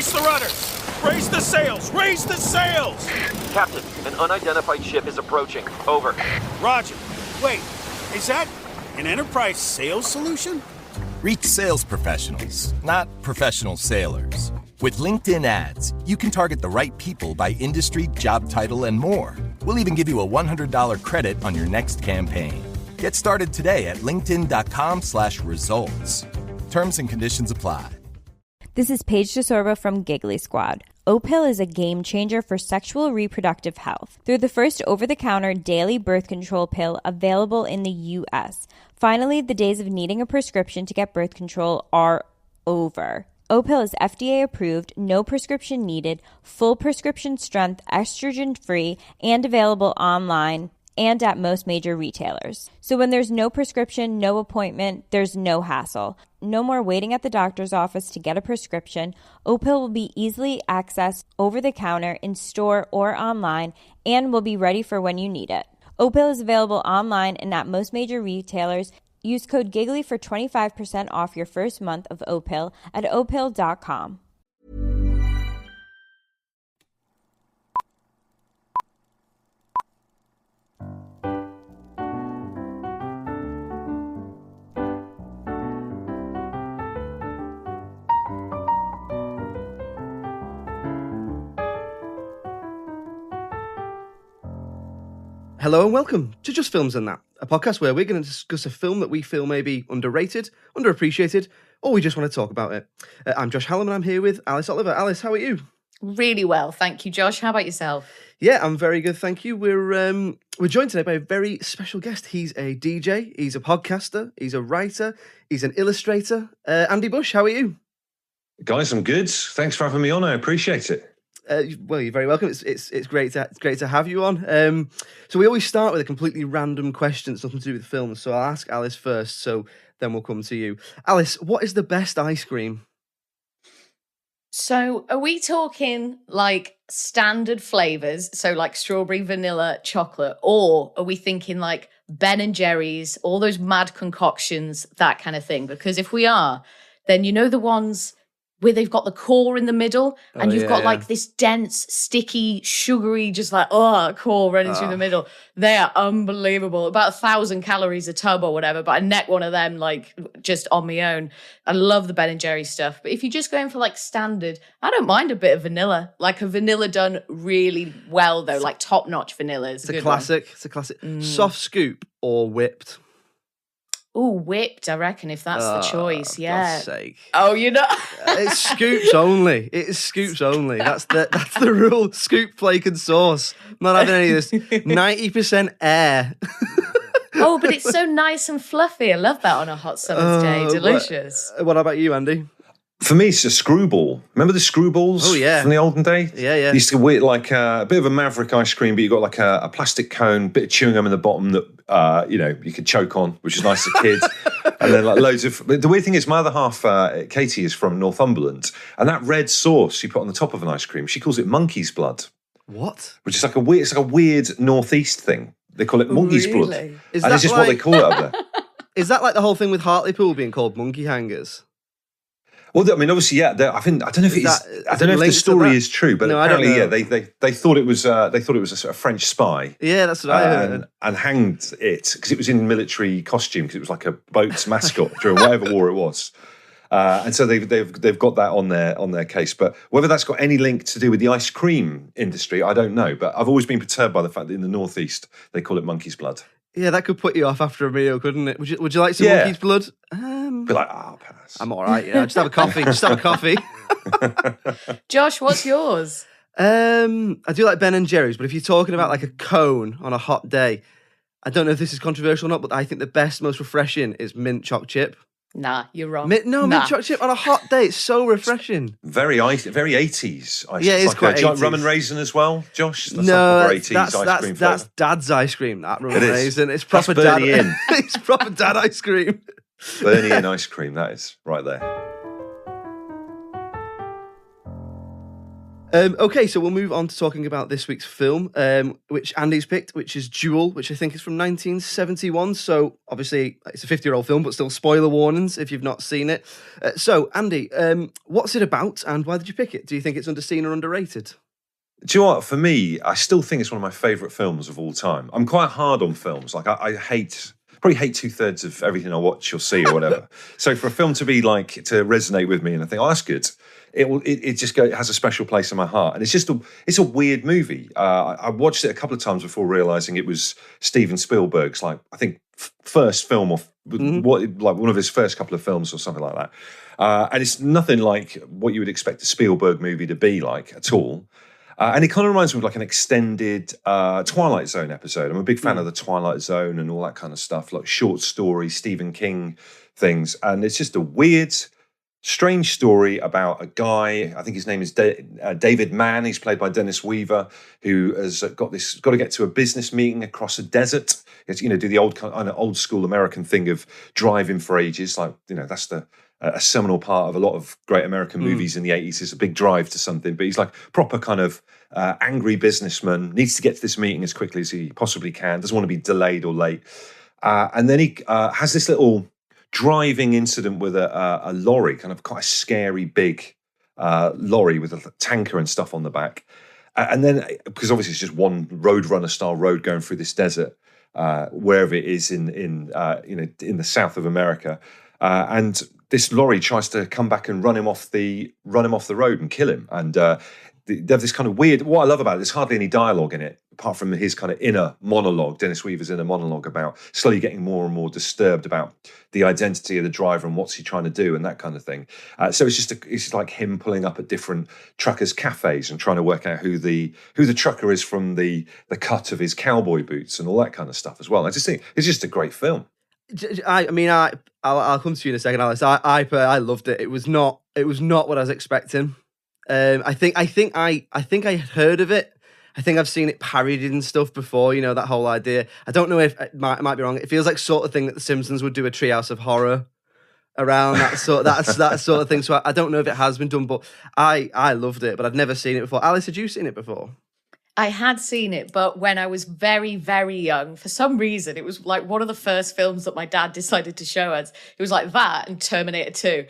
Brace the rudders! Raise the sails! Raise the sails! Captain, an unidentified ship is approaching. Over. Roger. Wait, is that an enterprise sales solution? Reach sales professionals, not professional sailors. With LinkedIn ads, you can target the right people by industry, job title, and more. We'll even give you a $100 credit on your next campaign. Get started today at linkedin.com/results. Terms and conditions apply. This is Paige DeSorbo from Giggly Squad. Opill is a game changer for sexual reproductive health. They're the first over-the-counter daily birth control pill available in the U.S. Finally, the days of needing a prescription to get birth control are over. Opill is FDA approved, no prescription needed, full prescription strength, estrogen-free, and available online and at most major retailers. So when there's no prescription, no appointment, there's no hassle. No more waiting at the doctor's office to get a prescription. Opill will be easily accessed over the counter, in store, or online, and will be ready for when you need it. Opill is available online and at most major retailers. Use code GIGGLY for 25% off your first month of Opill at opill.com. Hello and welcome to Just Films and That, a podcast where we're going to discuss a film that we feel may be underrated, underappreciated, or we just want to talk about it. I'm Josh Hallam and I'm here with Alice Oliver. Alice, how are you? Really well, thank you, Josh. How about yourself? Yeah, I'm very good, thank you. We're joined today by a very special guest. He's a DJ, he's a podcaster, he's a writer, he's an illustrator. Andy Bush, how are you? Guys, I'm good. Thanks for having me on. I appreciate it. Well, you're very welcome. It's great to have you on. So we always start with a completely random question. It's nothing to do with films. So I'll ask Alice first. So then we'll come to you. Alice, what is the best ice cream? So are we talking like standard flavors? So like strawberry, vanilla, chocolate, or are we thinking like Ben and Jerry's, all those mad concoctions, that kind of thing? Because if we are, then you know the ones where they've got the core in the middle and you've got like this dense, sticky, sugary, just like, core running through the middle. They are unbelievable. About 1,000 calories a tub or whatever, but I neck one of them like just on my own. I love the Ben and Jerry stuff. But if you're just going for like standard, I don't mind a bit of vanilla. Like a vanilla done really well though, like top-notch vanilla is It's a classic. It's a classic. Soft scoop or whipped? Oh, whipped, I reckon, if that's the choice, yeah. God's sake. Oh, you know. It's scoops only. It is scoops only. That's the rule. Scoop, flake, and sauce. I'm not having any of this 90% air. Oh, but it's so nice and fluffy. I love that on a hot summer's day. Delicious. What about you, Andy? For me, it's a screwball. Remember the screwballs? Oh, yeah. From the olden days? Yeah, yeah. You used to wear like a bit of a maverick ice cream, but you got like a plastic cone, bit of chewing gum in the bottom that, you could choke on, which is nice as a kid. And then like loads of... The weird thing is my other half, Katie, is from Northumberland. And that red sauce you put on the top of an ice cream, she calls it monkey's blood. What? Which is like a weird northeast thing. They call it monkey's blood. And it's just like, what they call it up there. Is that like the whole thing with Hartlepool being called monkey hangers? Well, I mean, obviously, yeah. I don't know if I don't know if the story is true, but apparently, yeah, they thought it was a sort of French spy. Yeah, that's what I heard. And hanged it because it was in military costume because it was like a boat's mascot during whatever war it was. And so they've got that on their case. But whether that's got any link to do with the ice cream industry, I don't know. But I've always been perturbed by the fact that in the Northeast they call it monkey's blood. Yeah, that could put you off after a meal, couldn't it? Would you like some monkey's blood? Be like, pass. I'm all right. Yeah, just have a coffee. Just have a coffee. Josh, what's yours? I do like Ben and Jerry's, but if you're talking about like a cone on a hot day, I don't know if this is controversial or not, but I think the best, most refreshing is mint choc chip. Nah, you're wrong. Mint choc chip on a hot day. It's so refreshing. Very 80s. Yeah, it's like quite 80s. Rum and raisin as well, Josh. That's that's Dad's ice cream. That rum and raisin. It's proper dad. It's proper dad ice cream. Bernie and ice cream. That is right there. Okay, so we'll move on to talking about this week's film, which Andy's picked, which is Duel, which I think is from 1971. So obviously it's a 50-year-old film, but still spoiler warnings if you've not seen it. So Andy, what's it about and why did you pick it? Do you think it's underseen or underrated? Do you know what? For me, I still think it's one of my favourite films of all time. I'm quite hard on films. Like I probably hate 2/3 of everything I watch or see or whatever. So for a film to be like, to resonate with me and I think, oh, that's good. It has a special place in my heart, and it's a weird movie. I watched it a couple of times before realizing it was Steven Spielberg's, like I think first film, or like one of his first couple of films or something like that. And it's nothing like what you would expect a Spielberg movie to be like at all. And it kind of reminds me of like an extended Twilight Zone episode. I'm a big fan of the Twilight Zone and all that kind of stuff, like short stories, Stephen King things, and it's just a weird, strange story about a guy. I think his name is David Mann. He's played by Dennis Weaver, who has got to get to a business meeting across a desert. It's, do the old school American thing of driving for ages. Like, that's a seminal part of a lot of great American movies in the 80s, is a big drive to something. But he's like proper kind of angry businessman, needs to get to this meeting as quickly as he possibly can, doesn't want to be delayed or late. And then he has this little driving incident with a lorry, kind of quite a scary big lorry with a tanker and stuff on the back. And then, because obviously it's just one Roadrunner style road going through this desert, wherever it is in the south of America, and this lorry tries to come back and run him off the road and kill him. And they have this kind of weird. What I love about it, there's hardly any dialogue in it, apart from his kind of inner monologue, Dennis Weaver's inner monologue about slowly getting more and more disturbed about the identity of the driver and what's he trying to do and that kind of thing. So it's like him pulling up at different truckers' cafes and trying to work out who the trucker is from the cut of his cowboy boots and all that kind of stuff as well. I just think it's just a great film. I'll come to you in a second, Alice. I loved it. It was not what I was expecting. I think I had heard of it. I think I've seen it parodied and stuff before. That whole idea. I don't know if it might be wrong. It feels like sort of thing that The Simpsons would do a Treehouse of Horror around that sort of thing. So I don't know if it has been done, but I loved it. But I'd never seen it before. Alice, had you seen it before? I had seen it, but when I was very, very young, for some reason, it was like one of the first films that my dad decided to show us. It was like that and Terminator 2.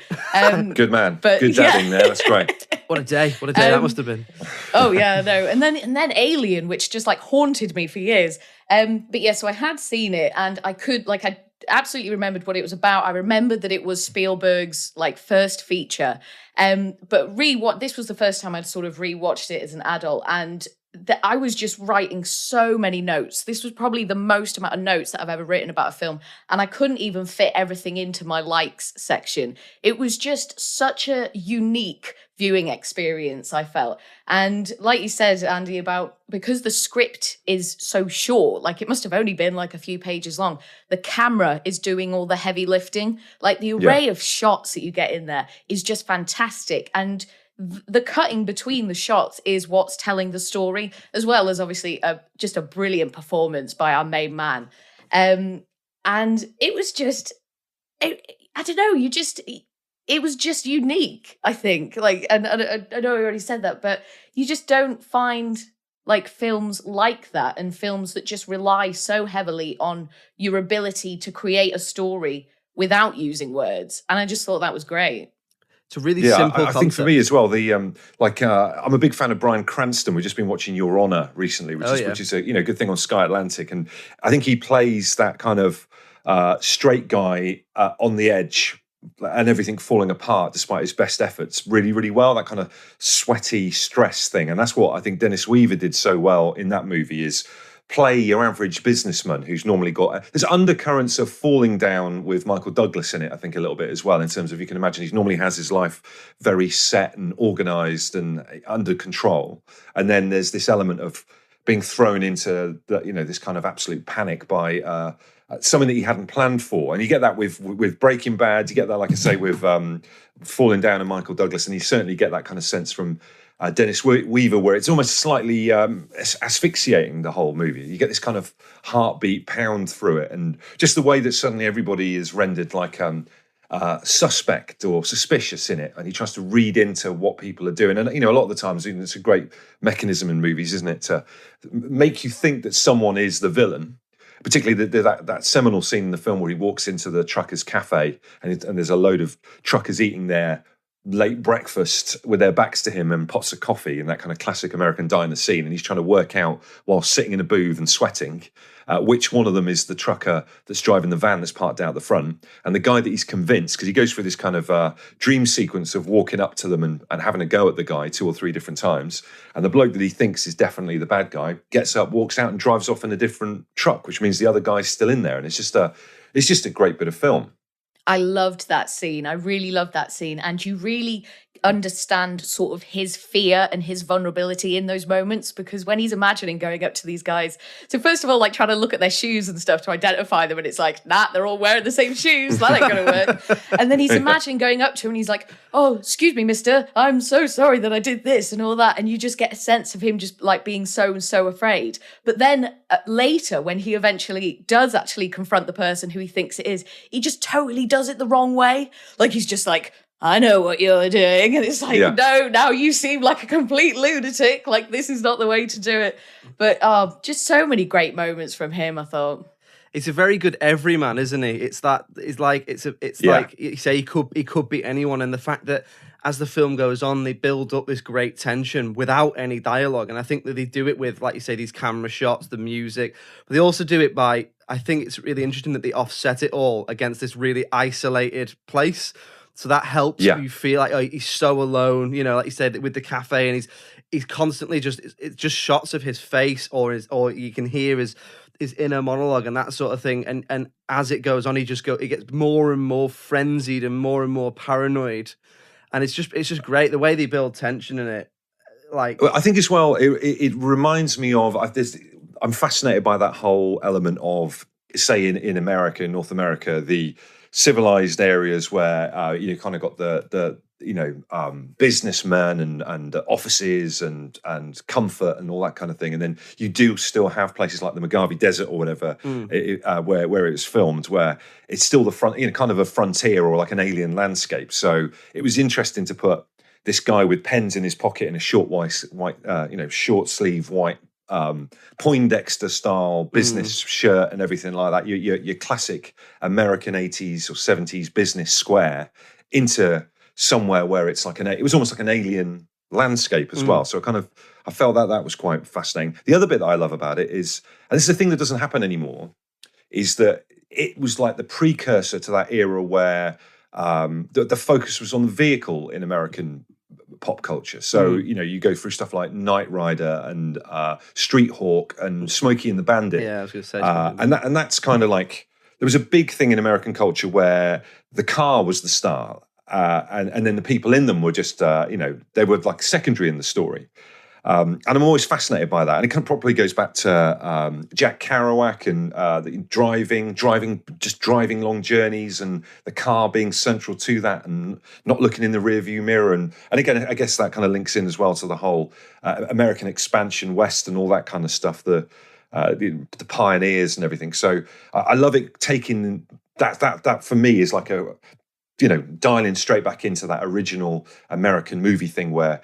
Good man. But, good dadding there. That's great. What a day that must have been. Oh, yeah, no. And then Alien, which just like haunted me for years. But yeah, so I had seen it and I absolutely remembered what it was about. I remembered that it was Spielberg's like first feature. But this was the first time I'd sort of rewatched it as an adult, and that I was just writing so many notes. This was probably the most amount of notes that I've ever written about a film, and I couldn't even fit everything into my likes section. It was just such a unique viewing experience, I felt. And like you said, Andy, because the script is so short, like it must have only been like a few pages long, the camera is doing all the heavy lifting. Like the array of shots that you get in there is just fantastic. And the cutting between the shots is what's telling the story, as well as obviously just a brilliant performance by our main man. And it was just, I don't know, it was just unique, I think. Like, and I know I already said that, but you just don't find like films like that, and films that just rely so heavily on your ability to create a story without using words. And I just thought that was great. It's a really simple concept. I think for me as well, I'm a big fan of Bryan Cranston. We've just been watching Your Honor recently, which is a good thing on Sky Atlantic, and I think he plays that kind of straight guy on the edge and everything falling apart despite his best efforts really, really well. That kind of sweaty stress thing, and that's what I think Dennis Weaver did so well in that movie, is play your average businessman who's normally got... There's undercurrents of falling down with Michael Douglas in it, I think, a little bit as well, in terms of, you can imagine, he normally has his life very set and organised and under control. And then there's this element of being thrown into, this kind of absolute panic by something that he hadn't planned for. And you get that with Breaking Bad, you get that, like I say, with Falling Down and Michael Douglas, and you certainly get that kind of sense from Dennis Weaver, where it's almost slightly asphyxiating, the whole movie. You get this kind of heartbeat pound through it, and just the way that suddenly everybody is rendered like suspect or suspicious in it, and he tries to read into what people are doing. And a lot of the times, it's a great mechanism in movies, isn't it, to make you think that someone is the villain. Particularly that seminal scene in the film where he walks into the truckers' cafe and there's a load of truckers eating their late breakfast with their backs to him and pots of coffee, and that kind of classic American diner scene. And he's trying to work out, while sitting in a booth and sweating, which one of them is the trucker that's driving the van that's parked out the front. And the guy that he's convinced, because he goes through this kind of dream sequence of walking up to them and having a go at the guy 2 or 3 different times. And the bloke that he thinks is definitely the bad guy gets up, walks out and drives off in a different truck, which means the other guy's still in there. And it's just a great bit of film. I loved that scene. I really loved that scene. And you really understand sort of his fear and his vulnerability in those moments, because when he's imagining going up to these guys, so first of all, like trying to look at their shoes and stuff to identify them, and it's like, nah, they're all wearing the same shoes, that ain't gonna work. And then he's imagining going up to him and he's like, oh, excuse me, mister, I'm so sorry that I did this and all that. And you just get a sense of him just like being so afraid. But then later, when he eventually does actually confront the person who he thinks it is, he just totally does it the wrong way. Like he's just like, I know what you're doing. And it's like, no, now you seem like a complete lunatic. Like, this is not the way to do it. But just so many great moments from him, I thought. It's a very good everyman, isn't he? Like you say, he could be anyone. And the fact that as the film goes on, they build up this great tension without any dialogue. And I think that they do it with, like you say, these camera shots, the music. But they also do it by, I think it's really interesting that they offset it all against this really isolated place. So that helps you feel like, oh, he's so alone, like you said, with the cafe, and he's constantly it's just shots of his face, or you can hear his inner monologue and that sort of thing. And as it goes on, it gets more and more frenzied and more paranoid. And it's just great the way they build tension in it. Like, I think as well, it reminds me of I'm fascinated by that whole element of, say, in America, in North America, the civilized areas where you kind of got the businessmen and offices and comfort and all that kind of thing, and then you do still have places like the Mojave Desert or whatever, where it's filmed, where it's still the front, kind of a frontier or like an alien landscape. So it was interesting to put this guy with pens in his pocket and a short white short sleeve white Poindexter style business shirt and everything like that, your classic American 80s or 70s business square, into somewhere where it's like it was almost like an alien landscape as well. So I felt that was quite fascinating. The other bit that I love about it is, and this is the thing that doesn't happen anymore, is that it was like the precursor to that era where the focus was on the vehicle in American pop culture. So, you go through stuff like Knight Rider and Street Hawk and Smokey and the Bandit. Yeah, I was going to say. And that's kind of like, there was a big thing in American culture where the car was the star, and then the people in them were just, they were like secondary in the story. And I'm always fascinated by that. And it kind of probably goes back to Jack Kerouac and driving long journeys, and the car being central to that, and not looking in the rearview mirror. And again, I guess that kind of links in as well to the whole American expansion west and all that kind of stuff, the pioneers and everything. So I love it taking that for me is like dialing straight back into that original American movie thing where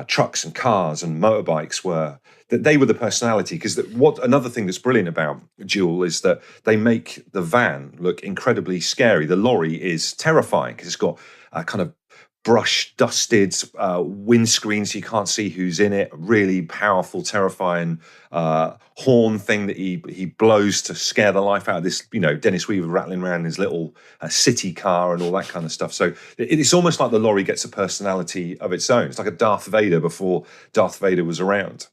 trucks and cars and motorbikes were the personality. Because another thing that's brilliant about Duel is that they make the van look incredibly scary. The lorry is terrifying because it's got a kind of brush dusted windscreen, so you can't see who's in it. Really powerful, terrifying horn thing that he blows to scare the life out of this. Dennis Weaver rattling around his little city car and all that kind of stuff. So it's almost like the lorry gets a personality of its own. It's like a Darth Vader before Darth Vader was around.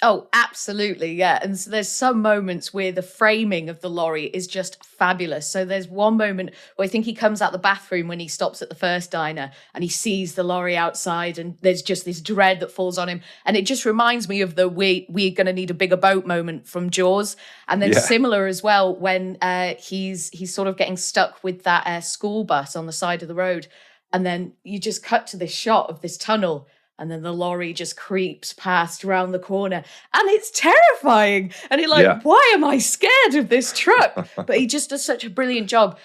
Oh, absolutely, yeah. And so there's some moments where the framing of the lorry is just fabulous. So there's one moment where I think he comes out the bathroom when he stops at the first diner and he sees the lorry outside, and there's just this dread that falls on him. And it just reminds me of the we're going to need a bigger boat moment from Jaws. And then similar as well when he's sort of getting stuck with that school bus on the side of the road. And then you just cut to this shot of this tunnel. and then the lorry just creeps past around the corner, and it's terrifying. And you're like, why am I scared of this truck? But he just does such a brilliant job.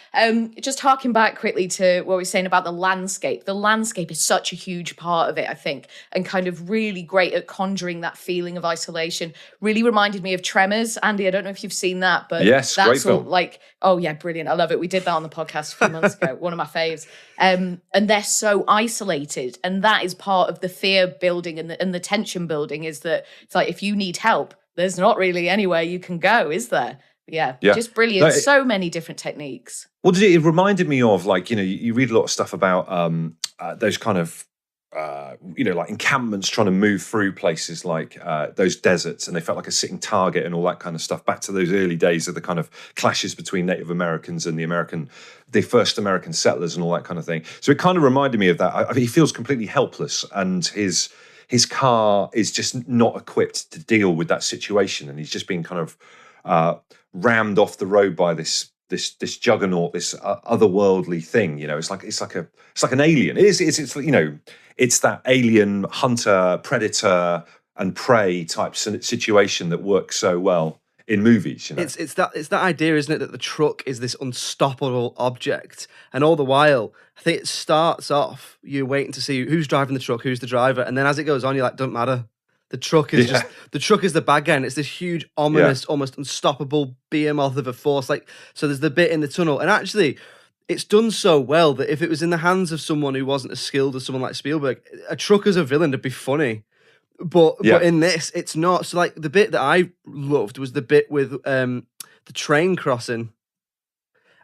Just harking back quickly to what we were saying about the landscape. The landscape is such a huge part of it, I think, and kind of really great at conjuring that feeling of isolation. Really reminded me of Tremors. Andy, I don't know if you've seen that, but yes, that's great film. like, oh yeah, brilliant. I love it. We did that on the podcast a few months ago. One of my faves. And they're so isolated, and that is part of the fear building and the tension building, is that it's like, if you need help, there's not really anywhere you can go, is there? Yeah. Just brilliant. No, so many different techniques. Well, it reminded me of, like, you read a lot of stuff about those kind of like encampments trying to move through places like those deserts, and they felt like a sitting target and all that kind of stuff, back to those early days of the kind of clashes between Native Americans and the first American settlers and all that kind of thing. So it kind of reminded me of that. He feels completely helpless, and his car is just not equipped to deal with that situation, and he's just being kind of rammed off the road by this juggernaut, this otherworldly thing. It's like an alien. It's that alien hunter, predator, and prey type situation that works so well in movies. It's that idea, isn't it, that the truck is this unstoppable object, and all the while, I think it starts off you're waiting to see who's driving the truck, who's the driver, and then as it goes on, you're like, don't matter. The truck is the bad guy, and it's this huge, ominous, almost unstoppable behemoth of a force. So there's the bit in the tunnel, and actually, it's done so well that if it was in the hands of someone who wasn't as skilled as someone like Spielberg, a truck as a villain would be funny. But in this, it's not. So the bit that I loved was the bit with the train crossing.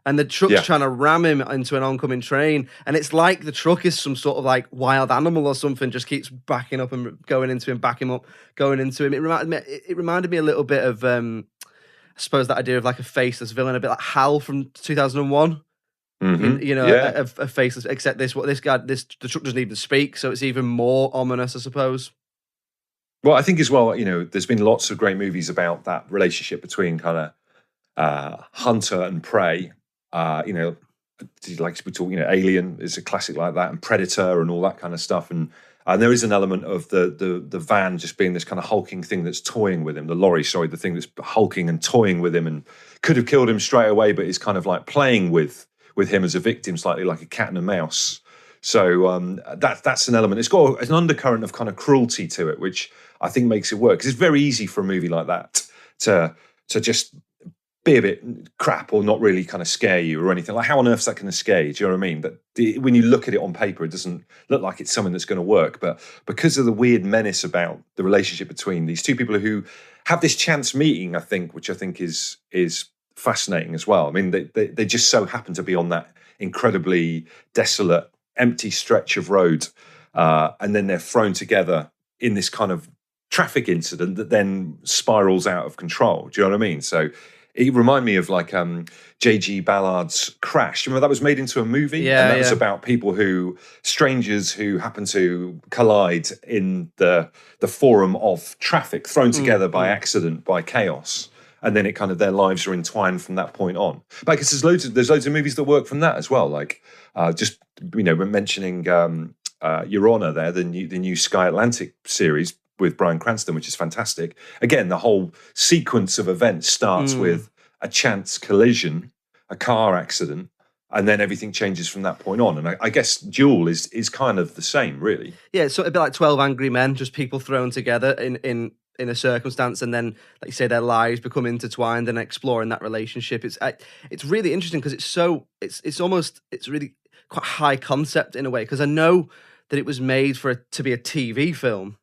And the truck's trying to ram him into an oncoming train. And it's like the truck is some sort of wild animal or something, just keeps backing up and going into him, back him up, going into him. It reminded me a little bit of, I suppose, that idea of a faceless villain, a bit like Hal from 2001. Mm-hmm. A faceless, except the truck doesn't even speak. So it's even more ominous, I suppose. Well, I think as well, there's been lots of great movies about that relationship between kind of hunter and prey. Like we talk, Alien is a classic like that, and Predator and all that kind of stuff. And there is an element of the van just being this kind of hulking thing that's toying with him. The lorry, the thing that's hulking and toying with him, and could have killed him straight away, but is kind of like playing with him as a victim, slightly like a cat and a mouse. So that's an element. It's got an undercurrent of kind of cruelty to it, which I think makes it work. Because it's very easy for a movie like that to just be a bit crap or not really kind of scare you or anything. Like, how on earth is that going to scare you? Do you know what I mean? But when you look at it on paper, it doesn't look like it's something that's going to work. But because of the weird menace about the relationship between these two people who have this chance meeting, I think, which I think is fascinating as well. I mean, they just so happen to be on that incredibly desolate, empty stretch of road, and then they're thrown together in this kind of traffic incident that then spirals out of control. Do you know what I mean? So it reminded me of J.G. Ballard's Crash. Remember that was made into a movie? Yeah, and that was about strangers who happen to collide in the forum of traffic, thrown together by accident, by chaos. And then it kind of, their lives are entwined from that point on. But I guess there's loads of movies that work from that as well. We're mentioning Your Honor there, the new Sky Atlantic series with Bryan Cranston, which is fantastic. Again, the whole sequence of events starts with a chance collision, a car accident, and then everything changes from that point on. And I guess Duel is kind of the same, really. Yeah, it's a bit like 12 Angry Men, just people thrown together in a circumstance, and then, like you say, their lives become intertwined, and exploring that relationship. It's really interesting because it's really quite high concept in a way, because I know that it was made to be a TV film.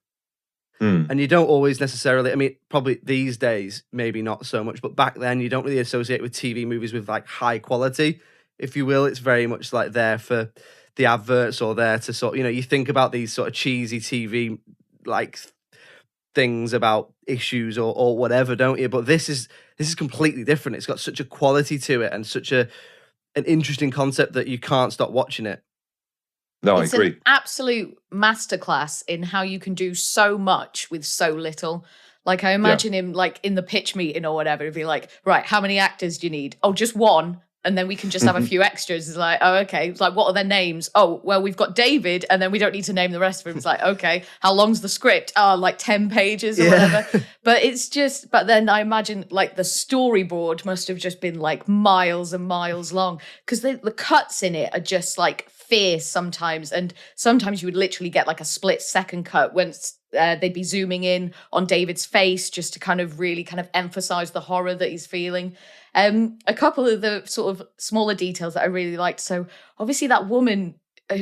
And you don't always necessarily, I mean, probably these days, maybe not so much, but back then you don't really associate with TV movies with high quality, if you will. It's very much there for the adverts, or there to sort, you think about these sort of cheesy TV things about issues or whatever, don't you? But this is completely different. It's got such a quality to it, and such an interesting concept that you can't stop watching it. No, it's I agree. An absolute masterclass in how you can do so much with so little. I imagine him in the pitch meeting or whatever, it'd be right, how many actors do you need? Oh, just one. and then we can just have a few extras. It's like, oh, okay. It's like, what are their names? Oh, well, we've got David, and then we don't need to name the rest of them. It's like, okay, how long's the script? Oh, like 10 pages or whatever. But then I imagine like the storyboard must have just been like miles and miles long, because the cuts in it are just like fierce sometimes. And sometimes you would literally get like a split second cut when they'd be zooming in on David's face just to kind of really kind of emphasize the horror that he's feeling. A couple of the sort of smaller details that I really liked. So obviously that woman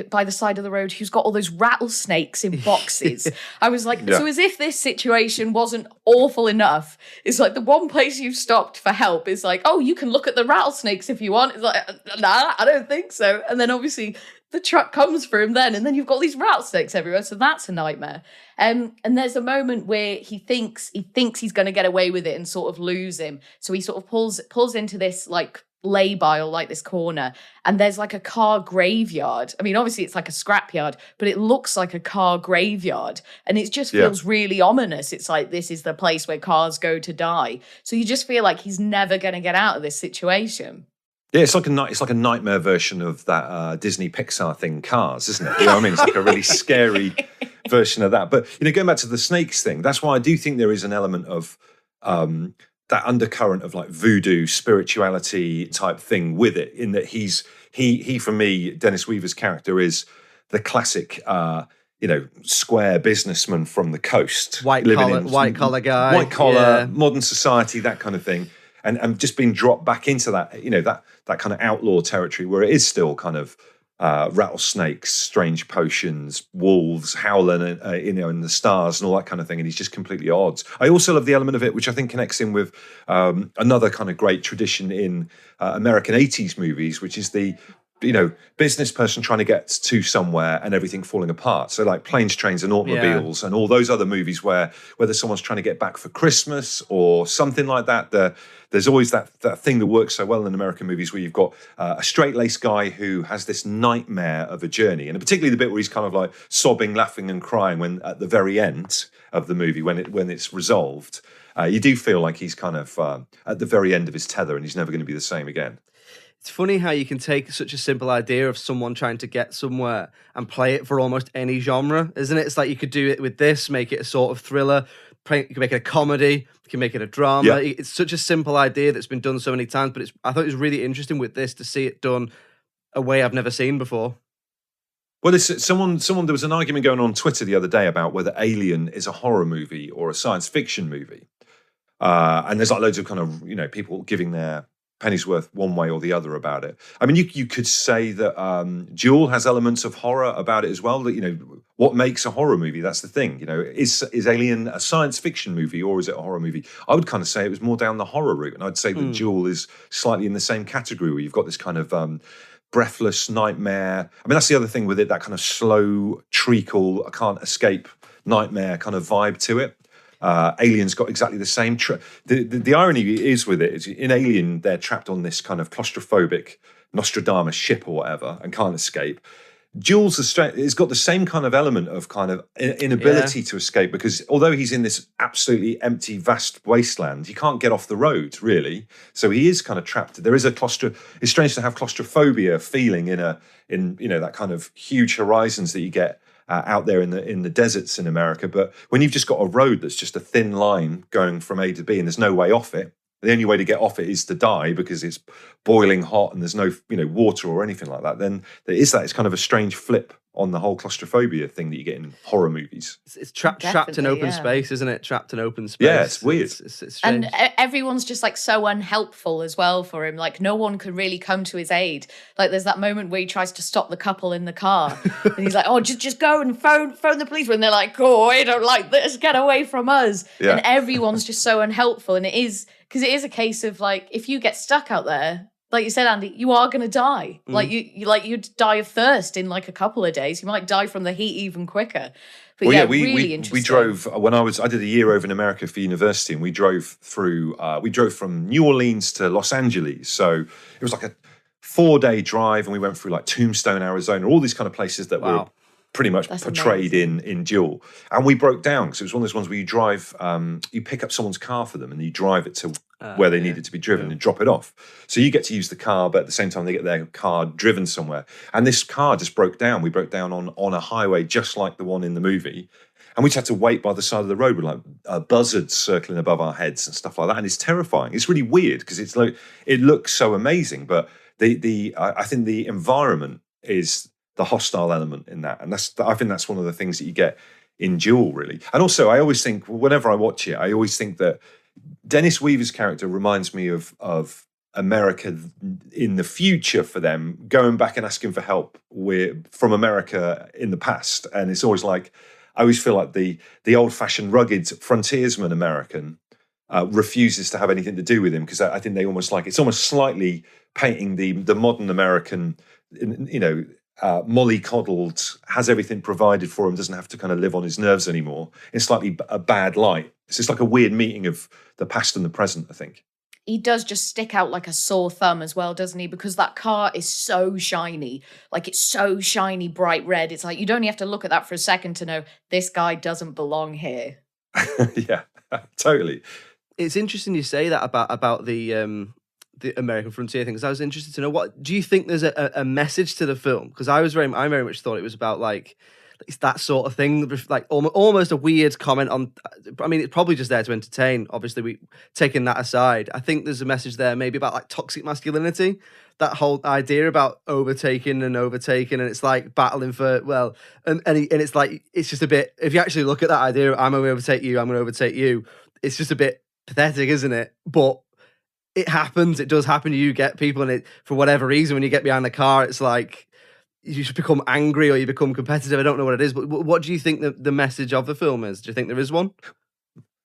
by the side of the road who's got all those rattlesnakes in boxes. I was like, so as if this situation wasn't awful enough, it's like the one place you've stopped for help is like, oh, you can look at the rattlesnakes if you want. It's like, nah, I don't think so. And then obviously the truck comes for him then, and then you've got these rattlesnakes everywhere. So that's a nightmare. And there's a moment where he thinks he's going to get away with it and sort of lose him. So he sort of pulls into this like lay-by or like this corner, and there's like a car graveyard. I mean, obviously it's like a scrapyard, but it looks like a car graveyard, and it just feels really ominous. It's like, this is the place where cars go to die. So you just feel like he's never going to get out of this situation. Yeah, it's like a nightmare version of that Disney Pixar thing, Cars, isn't it? You know what I mean? It's like a really scary version of that. But, you know, going back to the snakes thing, that's why I do think there is an element of that undercurrent of like voodoo spirituality type thing with it, in that he for me, Dennis Weaver's character is the classic square businessman from the coast, white collar guy, modern society, that kind of thing, and just being dropped back into that, you know, that kind of outlaw territory where it is still kind of rattlesnakes, strange potions, wolves howling, in the stars and all that kind of thing, and he's just completely at odds. I also love the element of it, which I think connects in with another kind of great tradition in American 80s movies, which is the, you know, business person trying to get to somewhere and everything falling apart. So like Planes, Trains and Automobiles and all those other movies where whether someone's trying to get back for Christmas or something like that, there's always that thing that works so well in American movies where you've got a straight-laced guy who has this nightmare of a journey, and particularly the bit where he's kind of like sobbing, laughing and crying when at the very end of the movie when it's resolved. You do feel like he's kind of at the very end of his tether and he's never going to be the same again. It's funny how you can take such a simple idea of someone trying to get somewhere and play it for almost any genre, isn't it? It's like you could do it with this, make it a sort of thriller, you can make it a comedy, you can make it a drama. Yeah. It's such a simple idea that's been done so many times, but I thought it was really interesting with this to see it done a way I've never seen before. Well, there was an argument going on Twitter the other day about whether Alien is a horror movie or a science fiction movie. And there's like loads of kind of, you know, people giving their penny's worth one way or the other about it. I mean, you could say that Duel has elements of horror about it as well. That, you know, what makes a horror movie? That's the thing. You know, is Alien a science fiction movie or is it a horror movie? I would kind of say it was more down the horror route, and I'd say that Duel is slightly in the same category where you've got this kind of breathless nightmare. I mean, that's the other thing with it, that kind of slow treacle, I can't escape nightmare kind of vibe to it. Alien's got exactly the same. The irony is with it is in Alien, they're trapped on this kind of claustrophobic Nostradamus ship or whatever and can't escape. Duel's it's got the same kind of element of kind of inability to escape, because although he's in this absolutely empty, vast wasteland, he can't get off the road, really. So he is kind of trapped. There is it's strange to have claustrophobia feeling in you know, that kind of huge horizons that you get out there in the deserts in America. But when you've just got a road that's just a thin line going from A to B and there's no way off it, the only way to get off it is to die because it's boiling hot and there's no, you know, water or anything like that, then there is that. It's kind of a strange flip on the whole claustrophobia thing that you get in horror movies. It's trapped in open space, isn't it? Trapped in open space. Yeah, it's weird. It's and everyone's just like so unhelpful as well for him. Like no one can really come to his aid. Like there's that moment where he tries to stop the couple in the car and he's like, oh, just go and phone the police. And they're like, oh, I don't like this. Get away from us. Yeah. And everyone's just so unhelpful. And it is, because it is a case of like, if you get stuck out there, like you said, Andy, you are going to die. Like you'd die of thirst in like a couple of days. You might die from the heat even quicker. But really interesting. We drove I did a year over in America for university, and we drove from New Orleans to Los Angeles. So it was like a 4-day drive, and we went through like Tombstone, Arizona, all these kind of places that were pretty much portrayed in Duel. And we broke down because it was one of those ones where you drive, you pick up someone's car for them and you drive it to where they needed to be driven and drop it off. So you get to use the car, but at the same time they get their car driven somewhere. And this car just broke down. We broke down on a highway just like the one in the movie. And we just had to wait by the side of the road with like buzzards circling above our heads and stuff like that. And it's terrifying. It's really weird because it's like it looks so amazing, but I think the environment is the hostile element in that, and I think that's one of the things that you get in Duel, really. And also, I always think whenever I watch it, I always think that Dennis Weaver's character reminds me of America in the future for them, going back and asking for help from America in the past, and it's always like. I always feel like the old-fashioned, rugged frontiersman American refuses to have anything to do with him because I think they almost like it's almost slightly painting the modern American, mollycoddled, has everything provided for him, doesn't have to kind of live on his nerves anymore. In slightly a bad light. It's just like a weird meeting of the past and the present, I think. He does just stick out like a sore thumb as well, doesn't he? Because that car is so shiny. Like, it's so shiny, bright red. It's like, you don't have to look at that for a second to know this guy doesn't belong here. Yeah, totally. It's interesting you say that about the American frontier thing, because I was interested to know, what do you think there's a message to the film? Because I very much thought it was about like it's that sort of thing, like almost a weird comment on. I mean, it's probably just there to entertain. Obviously, we taking that aside, I think there's a message there, maybe about like toxic masculinity. That whole idea about overtaking, and it's like battling for and it's like it's just a bit. If you actually look at that idea, I'm going to overtake you. It's just a bit pathetic, isn't it? But it happens. It does happen. You get people, and it for whatever reason, when you get behind the car, it's like. You should become angry or you become competitive. I don't know what it is, but what do you think the message of the film is? Do you think there is one?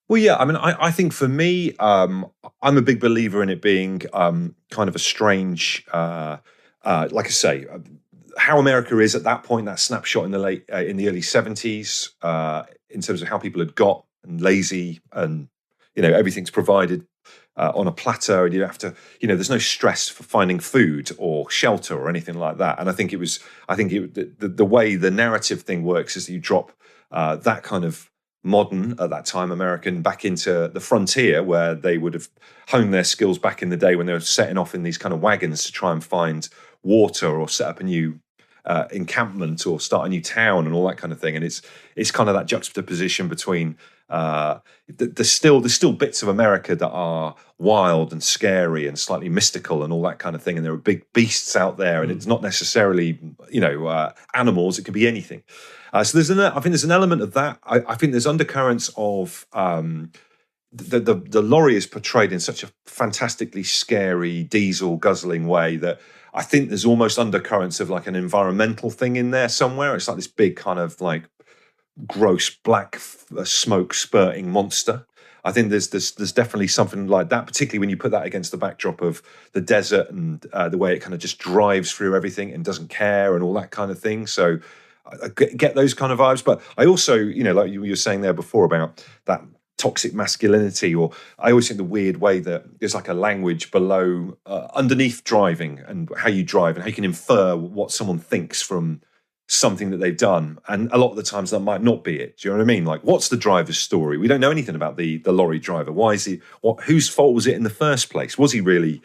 Well, yeah. I mean, I think for me, I'm a big believer in it being kind of a strange, like I say, how America is at that point. That snapshot in the early 70s, in terms of how people had got and lazy, and everything's provided. On a platter, and you have to, there's no stress for finding food or shelter or anything like that. And I think the way the narrative thing works is that you drop that kind of modern, at that time, American back into the frontier where they would have honed their skills back in the day when they were setting off in these kind of wagons to try and find water or set up a new encampment or start a new town and all that kind of thing. And it's kind of that juxtaposition between there's still bits of America that are wild and scary and slightly mystical and all that kind of thing, and there are big beasts out there, and it's not necessarily animals, it could be anything. So I think there's an element of that. I think there's undercurrents of the lorry is portrayed in such a fantastically scary, diesel guzzling way that I think there's almost undercurrents of like an environmental thing in there somewhere. It's like this big kind of like gross black smoke spurting monster. I think there's definitely something like that, particularly when you put that against the backdrop of the desert and the way it kind of just drives through everything and doesn't care and all that kind of thing. So I get those kind of vibes. But I also, like you were saying there before about that toxic masculinity, or I always think the weird way that there's like a language below, underneath driving and how you drive and how you can infer what someone thinks from something that they've done, and a lot of the times that might not be it. Do you know what I mean? Like, what's the driver's story? We don't know anything about the lorry driver. Why is he? Whose fault was it in the first place? Was he really,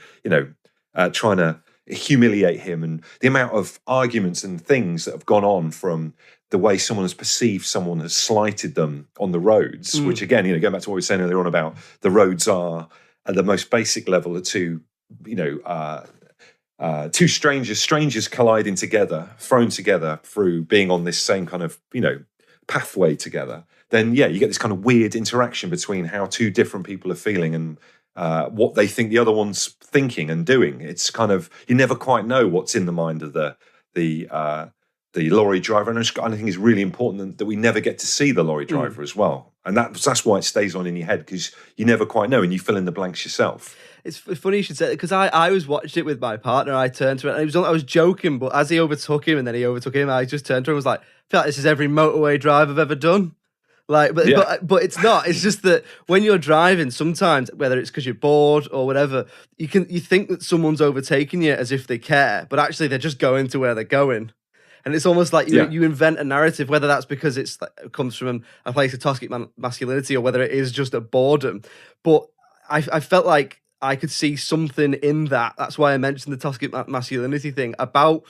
trying to humiliate him? And the amount of arguments and things that have gone on from the way someone has perceived someone has slighted them on the roads, which again, going back to what we were saying earlier on about the roads are at the most basic level are two strangers colliding together, thrown together through being on this same kind of, pathway together, then yeah, you get this kind of weird interaction between how two different people are feeling and what they think the other one's thinking and doing. It's kind of, you never quite know what's in the mind of the lorry driver. And I think it's really important that we never get to see the lorry driver as well. And that's why it stays on in your head, because you never quite know and you fill in the blanks yourself. It's funny you should say it, because I was watching it with my partner. I turned to it, and I was joking, but as he overtook him and then he overtook him, I just turned to him and was like, I feel like this is every motorway drive I've ever done. Like, but it's not. It's just that when you're driving, sometimes, whether it's because you're bored or whatever, you think that someone's overtaking you as if they care, but actually they're just going to where they're going. And it's almost like you invent a narrative, whether that's because it comes from a place of toxic masculinity or whether it is just a boredom. But I felt like I could see something in that. That's why I mentioned the toxic masculinity thing about,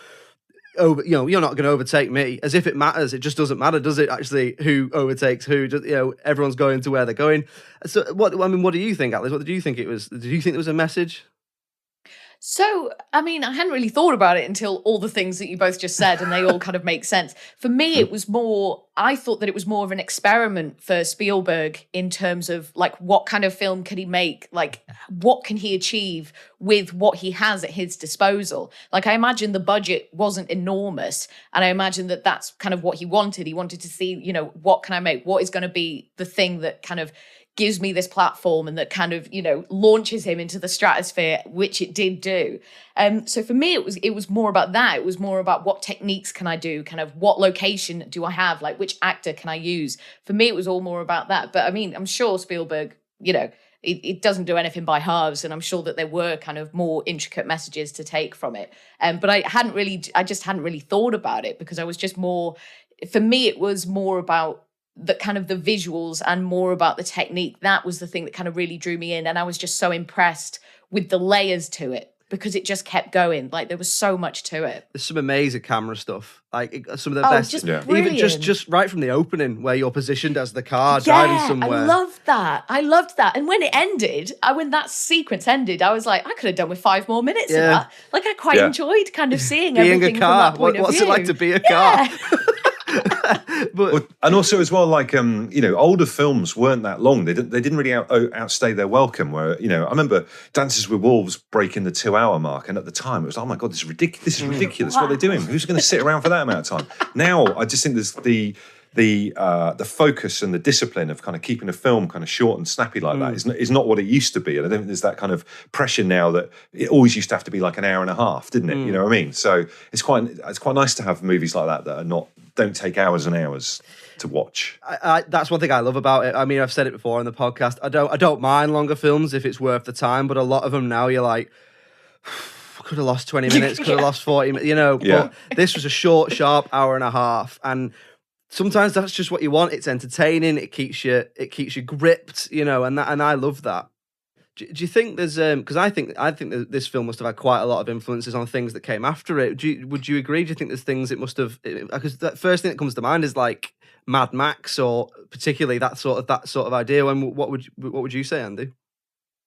you're not going to overtake me, as if it matters. It just doesn't matter, does it? Actually, who overtakes who? Just, everyone's going to where they're going. So, what do you think, Alice? What did you think it was? Did you think there was a message? So, I mean, I hadn't really thought about it until all the things that you both just said, and they all kind of make sense. For me, I thought that it was more of an experiment for Spielberg in terms of like, what kind of film can he make? Like, what can he achieve with what he has at his disposal? Like, I imagine the budget wasn't enormous, and I imagine that that's kind of what he wanted. He wanted to see, what can I make? What is going to be the thing that kind of gives me this platform and that kind of, launches him into the stratosphere, which it did do. So for me, it was more about that. It was more about what techniques can I do? Kind of what location do I have? Like, which actor can I use? For me, it was all more about that. But I mean, I'm sure Spielberg, it doesn't do anything by halves. And I'm sure that there were kind of more intricate messages to take from it. But I just hadn't really thought about it, because I was just for me, it was more about the kind of the visuals and more about the technique. That was the thing that kind of really drew me in. And I was just so impressed with the layers to it, because it just kept going. Like, there was so much to it. There's some amazing camera stuff. Like, some of the best. Just even just right from the opening, where you're positioned as the car driving somewhere. I loved that. And when it ended, when that sequence ended, I was like, I could have done with 5 more minutes of that. Like, I quite enjoyed kind of seeing being everything a car. from that point of What's view. it like to be a car? And also as well, like older films weren't that long. They didn't really outstay their welcome. Where I remember Dances with Wolves breaking the 2-hour mark, and at the time it was, oh my god, this is ridiculous. This is ridiculous. What are they doing? Who's going to sit around for that amount of time? Now I just think there's the focus and the discipline of kind of keeping a film kind of short and snappy like that is not what it used to be. And I don't think there's that kind of pressure now that it always used to have to be like an hour and a half, didn't it? You know what I mean? So it's quite nice to have movies like that don't take hours and hours to watch. That's one thing I love about it. I mean, I've said it before on the podcast. I don't mind longer films if it's worth the time, but a lot of them now you're like, could have lost 20 minutes, could have lost 40 minutes, But this was a short, sharp hour and a half, and sometimes that's just what you want. It's entertaining. It keeps you gripped, and I love that. Do you think there's because I think that this film must have had quite a lot of influences on things that came after it. Would you agree? Do you think there's things it must have? Because the first thing that comes to mind is like Mad Max, or particularly that sort of idea. And what would you say, Andy?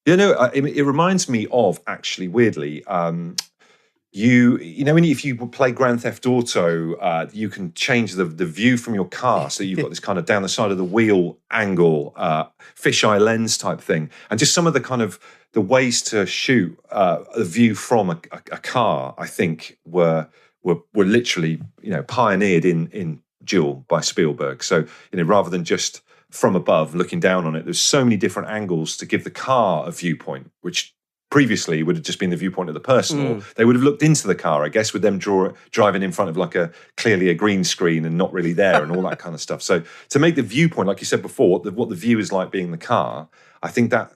It reminds me of, actually, weirdly. If you play Grand Theft Auto, you can change the view from your car, so you've got this kind of down the side of the wheel angle, fisheye lens type thing, and just some of the kind of the ways to shoot a view from a car, I think were literally pioneered in Duel by Spielberg. So rather than just from above looking down on it, there's so many different angles to give the car a viewpoint, which previously would have just been the viewpoint of the person, or they would have looked into the car, I guess, with them driving in front of like clearly a green screen and not really there and all that kind of stuff. So to make the viewpoint, like you said before, what the view is like being the car, I think that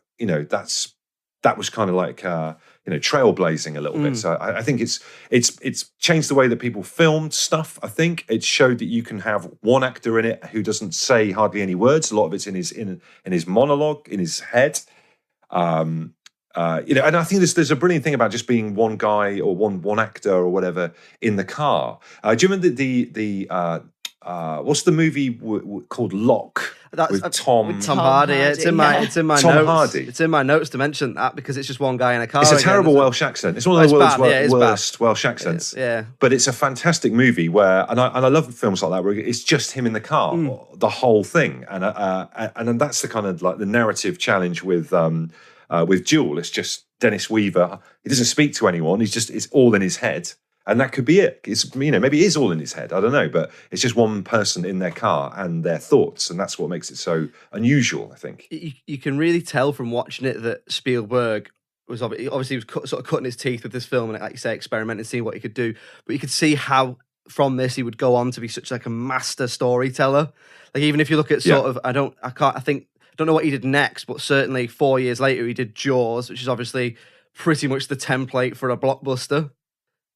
that was kind of like trailblazing a little bit. So I think it's changed the way that people filmed stuff. I think it showed that you can have one actor in it who doesn't say hardly any words. A lot of it's in his monologue, in his head. And I think there's a brilliant thing about just being one guy or one actor or whatever in the car. Do you remember the what's the movie called Lock? With Tom Hardy. Yeah, it's in my Tom notes. Hardy. It's in my notes to mention that, because it's just one guy in a car. It's a terrible Welsh accent. It's one of the world's worst Welsh accents. Yeah, but it's a fantastic movie where, and I love films like that where it's just him in the car, the whole thing, and that's the kind of like the narrative challenge with Duel. It's just Dennis Weaver. He doesn't speak to anyone. It's all in his head. And that could be it. It's maybe it is all in his head. I don't know, but it's just one person in their car and their thoughts, and that's what makes it so unusual, I think. You can really tell from watching it that Spielberg was obviously sort of cutting his teeth with this film, and like you say, experimenting, seeing what he could do. But you could see how from this he would go on to be such like a master storyteller. Like, even if you look at sort of, I don't know what he did next, but certainly 4 years later he did Jaws, which is obviously pretty much the template for a blockbuster.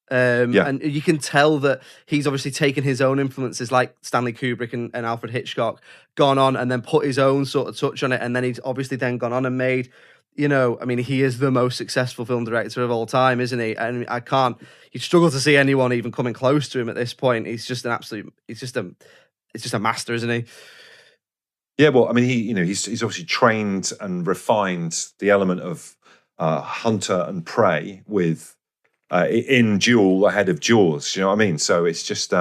And you can tell that he's obviously taken his own influences like Stanley Kubrick and Alfred Hitchcock, gone on and then put his own sort of touch on it, and then he's obviously then gone on and made you know, I mean, he is the most successful film director of all time, isn't he? And you struggle to see anyone even coming close to him at this point. He's just it's just a master, isn't he? Yeah, well, I mean, he's obviously trained and refined the element of hunter and prey with in Duel ahead of Jaws. You know what I mean? So it's just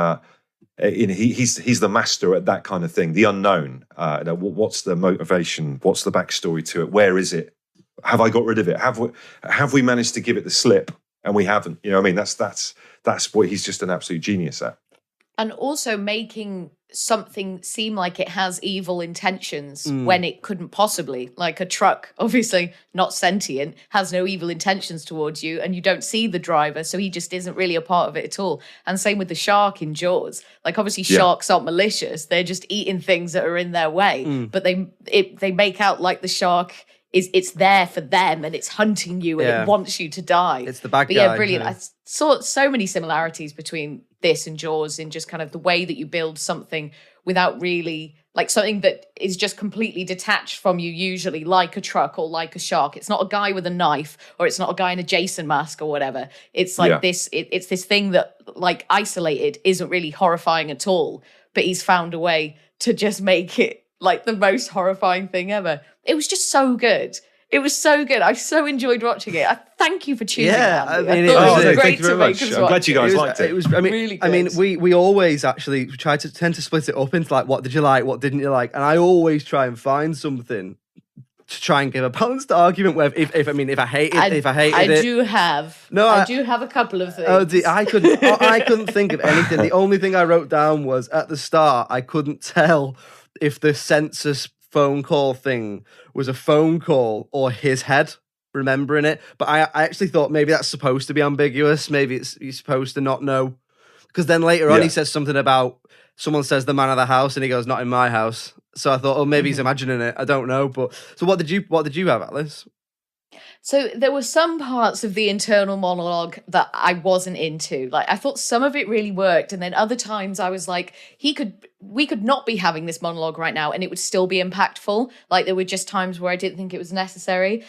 he's the master at that kind of thing. The unknown. What's the motivation? What's the backstory to it? Where is it? Have I got rid of it? Have we managed to give it the slip? And we haven't. You know what I mean? That's what he's just an absolute genius at. And also making something seem like it has evil intentions when it couldn't possibly. Like a truck, obviously not sentient, has no evil intentions towards you, and you don't see the driver, so he just isn't really a part of it at all. And same with the shark in Jaws. Like obviously sharks aren't malicious; they're just eating things that are in their way. But they make out like the shark it's there for them and it's hunting you and it wants you to die. It's the bad guy. Yeah, brilliant. I saw so many similarities between this and Jaws in just kind of the way that you build something without really, like something that is just completely detached from you, usually like a truck or like a shark. It's not a guy with a knife or it's not a guy in a Jason mask or whatever. It's like this, it's this thing that like isolated isn't really horrifying at all, but he's found a way to just make it like the most horrifying thing ever. It was just so good. It was so good. I so enjoyed watching it. I thank you for choosing that. I mean, it was thank great you very to make much. us I'm watch glad you guys liked it. It was. I mean, really I mean, good. we always actually tend to split it up into like, what did you like, what didn't you like, and I always try and find something to try and give a balanced argument. Where if I hated it, I do have a couple of things. I couldn't think of anything. The only thing I wrote down was at the start I couldn't tell if the census phone call thing was a phone call or his head remembering it. But I actually thought maybe that's supposed to be ambiguous. Maybe you're supposed to not know. Because then later on he says something about, someone says the man of the house and he goes, not in my house. So I thought, oh, maybe he's imagining it. I don't know. But so what did you have, Alice? So there were some parts of the internal monologue that I wasn't into. Like I thought some of it really worked, and then other times I was like, we could not be having this monologue right now and it would still be impactful. Like there were just times where I didn't think it was necessary.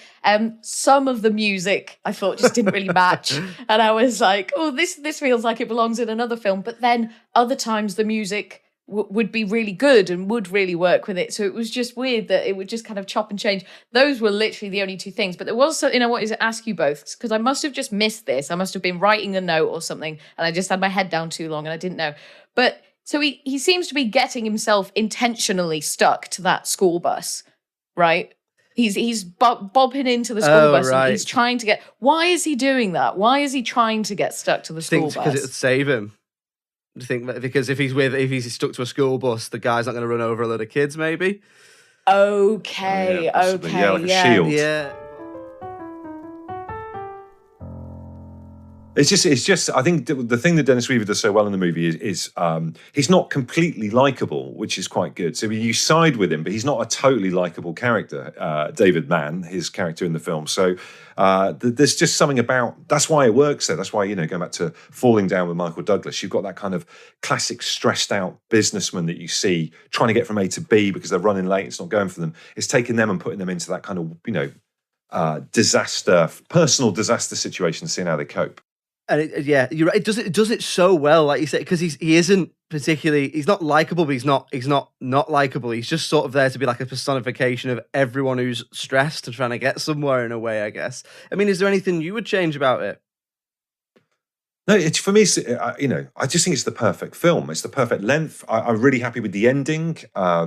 Some of the music I thought just didn't really match. And I was like, oh, this feels like it belongs in another film. But then other times the music would be really good and would really work with it. So it was just weird that it would just kind of chop and change. Those were literally the only two things. But there was something I wanted to ask you both, because I must have just missed this. I must have been writing a note or something and I just had my head down too long and I didn't know. But so he seems to be getting himself intentionally stuck to that school bus, right? He's bobbing into the school bus and he's trying to get... Why is he doing that? Why is he trying to get stuck to the school bus? Because it would save him. Do you think that because if he's stuck to a school bus, the guy's not going to run over a load of kids, maybe? Okay. Yeah, like a shield. Yeah. It's just. I think the thing that Dennis Weaver does so well in the movie is he's not completely likable, which is quite good. So you side with him, but he's not a totally likable character. David Mann, his character in the film. So there's just something about. That's why it works there. That's why, going back to Falling Down with Michael Douglas, you've got that kind of classic stressed out businessman that you see trying to get from A to B because they're running late. It's not going for them. It's taking them and putting them into that kind of personal disaster situation, seeing how they cope. And you're right. It does it so well, like you said, because he isn't particularly, he's not likable, but he's not likable. He's just sort of there to be like a personification of everyone who's stressed and trying to get somewhere in a way, I guess. I mean, is there anything you would change about it? No, it's for me. I just think it's the perfect film. It's the perfect length. I'm really happy with the ending. I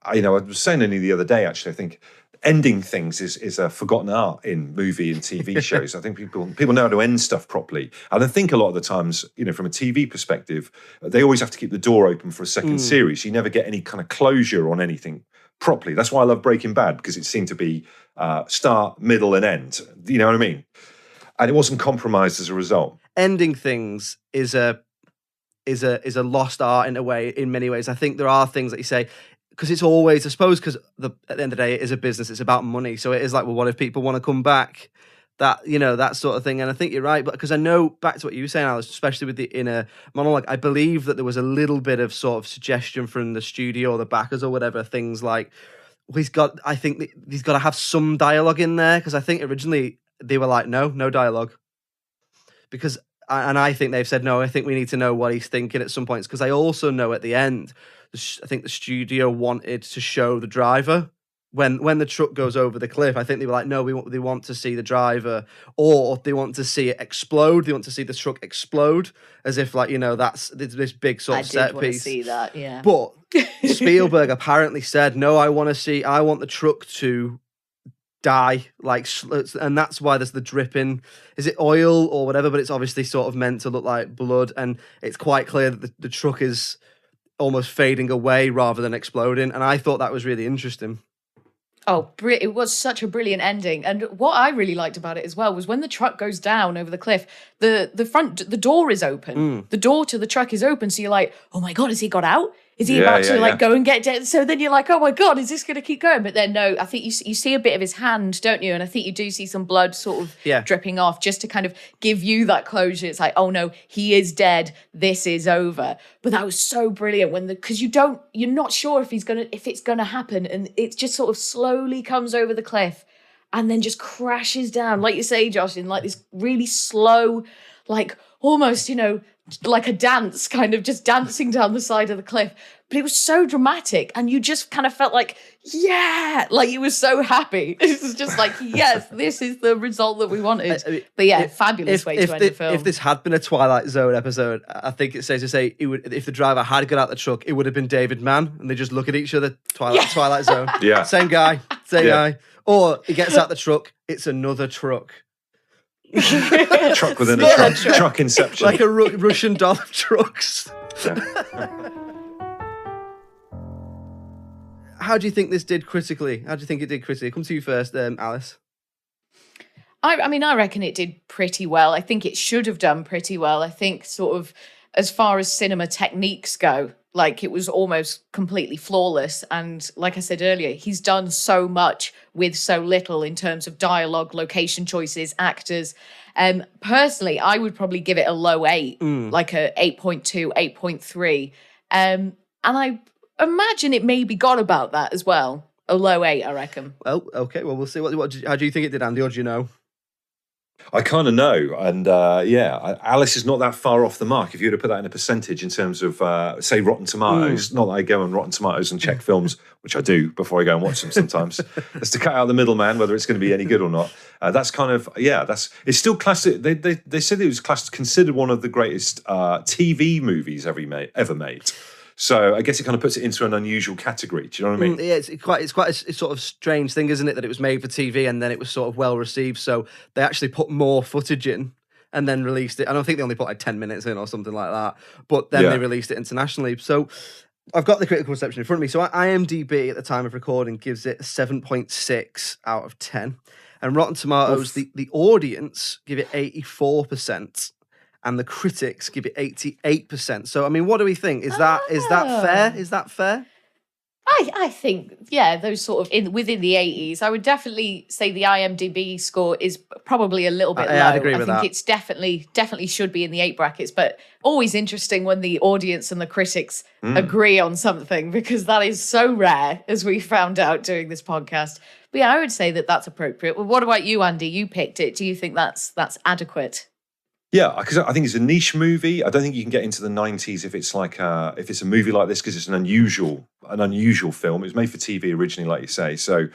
was saying only the other day, actually, I think ending things is a forgotten art in movie and TV shows. I think people know how to end stuff properly. And I think a lot of the times, from a TV perspective, they always have to keep the door open for a second series. You never get any kind of closure on anything properly. That's why I love Breaking Bad, because it seemed to be start, middle, and end. You know what I mean? And it wasn't compromised as a result. Ending things is a lost art in a way, in many ways. I think there are things that you say, because it's always, I suppose, because at the end of the day, it is a business, it's about money. So it is like, well, what if people want to come back? That, that sort of thing. And I think you're right, but because I know, back to what you were saying, Alice, especially with the inner monologue, I believe that there was a little bit of sort of suggestion from the studio or the backers or whatever, things like, I think he's got to have some dialogue in there, because I think originally they were like, no dialogue. Because, and I think they've said, no, I think we need to know what he's thinking at some points. Because I also know at the end, I think the studio wanted to show the driver when the truck goes over the cliff. I think they were like, no, they want to see the driver, or they want to see it explode. They want to see the truck explode, as if like, that's this big sort of set piece. I did want to see that, yeah. But Spielberg apparently said, no, I want the truck to die, and that's why there's the dripping. Is it oil or whatever? But it's obviously sort of meant to look like blood, and it's quite clear that the truck is almost fading away rather than exploding. And I thought that was really interesting. Oh, it was such a brilliant ending. And what I really liked about it as well was when the truck goes down over the cliff, the door is open. The door to the truck is open. So you're like, oh my God, has he got out? Is he about to go and get dead? So then you're like, oh my God, is this going to keep going? But then no, I think you see a bit of his hand, don't you? And I think you do see some blood sort of dripping off, just to kind of give you that closure. It's like, oh no, he is dead. This is over. But that was so brilliant because you're not sure if it's gonna happen, and it just sort of slowly comes over the cliff and then just crashes down, like you say, Josh, in like this really slow, like almost, like a dance, kind of just dancing down the side of the cliff. But it was so dramatic, and you just kind of felt like, yeah, like you were so happy. It was just like, yes, this is the result that we wanted. But yeah, fabulous way to end the film. If this had been a Twilight Zone episode, I think it's safe to say if the driver had got out the truck, it would have been David Mann, and they just look at each other, Twilight Zone. Yeah. Same guy. Or he gets out the truck, it's another truck. Truck within a truck. Truck inception. Like a Russian doll of trucks. Yeah. How do you think this did critically? How do you think it did critically? Come to you first, Alice. I mean, I reckon it did pretty well. I think it should have done pretty well. I think sort of as far as cinema techniques go, like it was almost completely flawless. And like I said earlier, he's done so much with so little in terms of dialogue, location choices, actors. Personally, I would probably give it a low 8, like a 8.2, 8.3. And I imagine it maybe got about that as well. A low 8, I reckon. Well, okay. Well, we'll see. How do you think it did, Andy, or do you know? I kind of know. And Alice is not that far off the mark. If you were to put that in a percentage in terms of, say, Rotten Tomatoes, not that I go on Rotten Tomatoes and check films, which I do before I go and watch them sometimes, just to cut out the middleman, whether it's going to be any good or not. That's kind of, it's still classed. They said it was considered one of the greatest TV movies ever made. So I guess it kind of puts it into an unusual category. Do you know what I mean? Yeah, it's quite a sort of strange thing, isn't it, that it was made for TV and then it was sort of well received. So they actually put more footage in and then released it. I don't think they only put like 10 minutes in or something like that. But then they released it internationally. So I've got the critical reception in front of me. So IMDb at the time of recording gives it a 7.6 out of 10. And Rotten Tomatoes, the audience give it 84%. And the critics give it 88%. So, I mean, what do we think? Is that fair? Is that fair? I think, those sort of within the 80s. I would definitely say the IMDb score is probably a little bit low. I'd agree with that. I think it's definitely should be in the 8 brackets, but always interesting when the audience and the critics agree on something, because that is so rare, as we found out doing this podcast. But yeah, I would say that that's appropriate. Well, what about you, Andy? You picked it. Do you think that's adequate? Yeah, because I think it's a niche movie. I don't think you can get into the 90s if it's like if it's a movie like this, because it's an unusual film. It was made for TV originally, like you say. So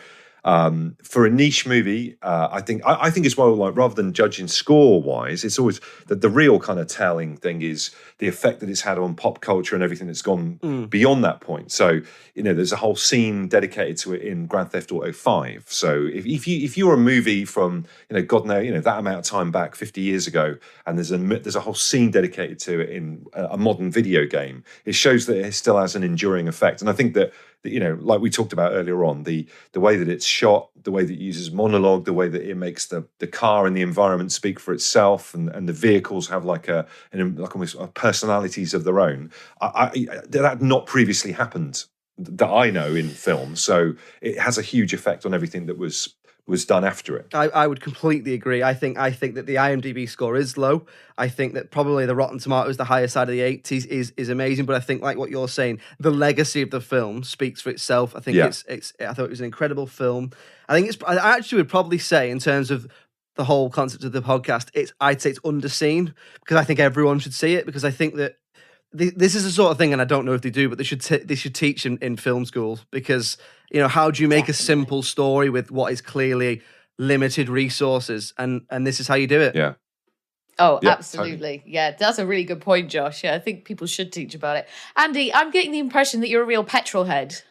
for a niche movie, I think as well, like rather than judging score wise, it's always the real kind of telling thing is the effect that it's had on pop culture and everything that's gone beyond that point. So there's a whole scene dedicated to it in Grand Theft Auto 5. So if you're a movie from God knows that amount of time back, 50 years ago, and there's a whole scene dedicated to it in a modern video game, it shows that it still has an enduring effect. And I think that like we talked about earlier on, the way that it's shot, the way that it uses monologue, the way that it makes the car and the environment speak for itself, and the vehicles have like almost personalities of their own. That had not previously happened that I know in film, so it has a huge effect on everything that was was done after it. I would completely agree. I think that the IMDb score is low. I think that probably the Rotten Tomatoes, the higher side of the 80s, is amazing. But I think, like what you're saying, the legacy of the film speaks for itself. I think I thought it was an incredible film. I actually would probably say, in terms of the whole concept of the podcast, I'd say it's underseen, because I think everyone should see it, because I think that this is the sort of thing, and I don't know if they do, but they should teach in film schools, because, how do you make a simple story with what is clearly limited resources, and this is how you do it. Yeah. Oh, yeah, absolutely. Totally. Yeah, that's a really good point, Josh. Yeah, I think people should teach about it. Andy, I'm getting the impression that you're a real petrol head.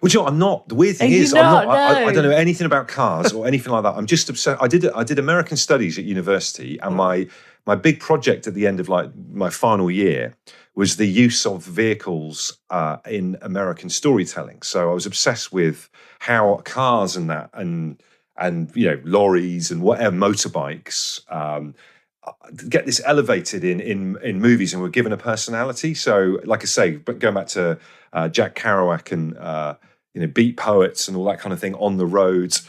Well, you know, I'm not. The weird thing is, I'm not. I don't know anything about cars or anything like that. I'm just obsessed. I did American studies at university, and my big project at the end of like my final year was the use of vehicles in American storytelling. So I was obsessed with how cars and that and lorries and whatever, motorbikes get this elevated in movies and were given a personality. So, like I say, but going back to Jack Kerouac and Beat Poets and all that kind of thing on the roads,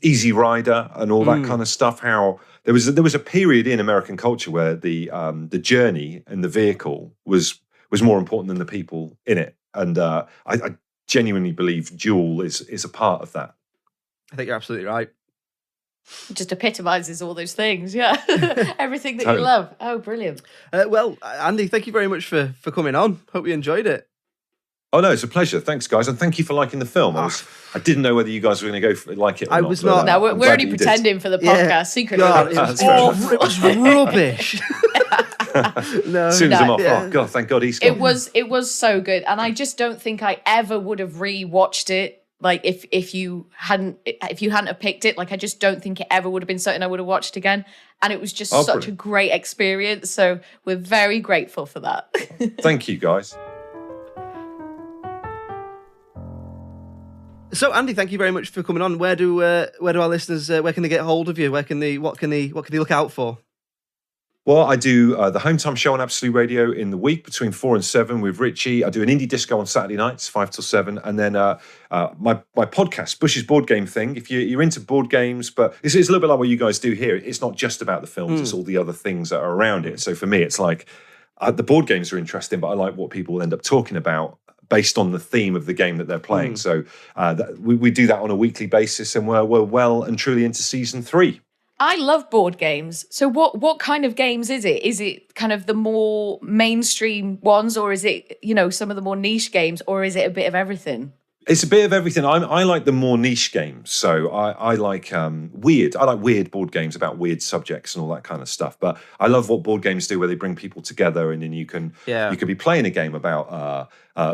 Easy Rider and all that kind of stuff. How there was a period in American culture where the journey and the vehicle was more important than the people in it, and I genuinely believe Duel is a part of that. I think you're absolutely right. It just epitomizes all those things, yeah. Everything that Totally. you love. Oh, brilliant. Well, Andy, thank you very much for coming on. Hope you enjoyed it. Oh no, it's a pleasure. Thanks, guys, and thank you for liking the film. I didn't know whether you guys were going to go for like it or I not. was but, not. No, I'm we're glad only that you pretending for the podcast secretly. God, It it was was awful. It was rubbish. No, As soon as I'm off, yeah. oh God, thank God he's gone. It was so good, and I just don't think I ever would have rewatched it. Like if you hadn't have picked it, like I just don't think it ever would have been something I would have watched again. And it was just such brilliant. a great experience. So we're very grateful for that. Thank you, guys. So, Andy, thank you very much for coming on. Where do our listeners? Where can they get hold of you? What can they look out for? Well, I do the Home Time Show on Absolute Radio in the week between 4 and 7 with Richie. I do an indie disco on Saturday nights, 5 till 7. And then my podcast, Bush's Board Game Thing. If you're into board games, but it's a little bit like what you guys do here. It's not just about the films, it's all the other things that are around it. So for me, it's like the board games are interesting, but I like what people end up talking about based on the theme of the game that they're playing. So we do that on a weekly basis, and we're well and truly into season 3. I love board games. So what kind of games is it? Is it kind of the more mainstream ones, or is it, some of the more niche games, or is it a bit of everything? It's a bit of everything. I like the more niche games. So I like weird. I like weird board games about weird subjects and all that kind of stuff. But I love what board games do, where they bring people together, and then you can be playing a game about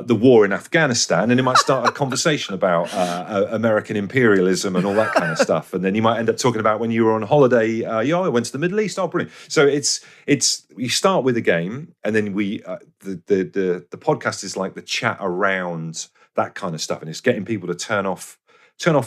the war in Afghanistan, and it might start a conversation about American imperialism and all that kind of stuff. And then you might end up talking about when you were on holiday. I went to the Middle East. Oh, brilliant! So it's you start with a game, and then the podcast is like the chat around that kind of stuff, and it's getting people to turn off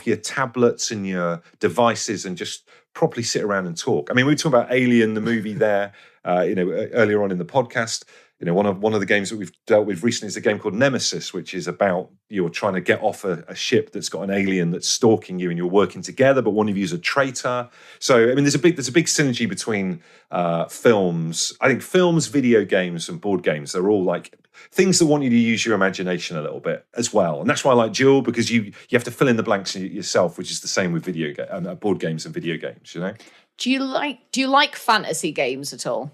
your tablets and your devices and just properly sit around and talk. I mean, we were talking about Alien, the movie there, earlier on in the podcast. One of the games that we've dealt with recently is a game called Nemesis, which is about you're trying to get off a ship that's got an alien that's stalking you, and you're working together, but one of you is a traitor. So, I mean, there's a big synergy between films. I think films, video games, and board games, they're all like things that want you to use your imagination a little bit as well. And that's why I like Duel, because you have to fill in the blanks yourself, which is the same with board games and video games, Do you like fantasy games at all?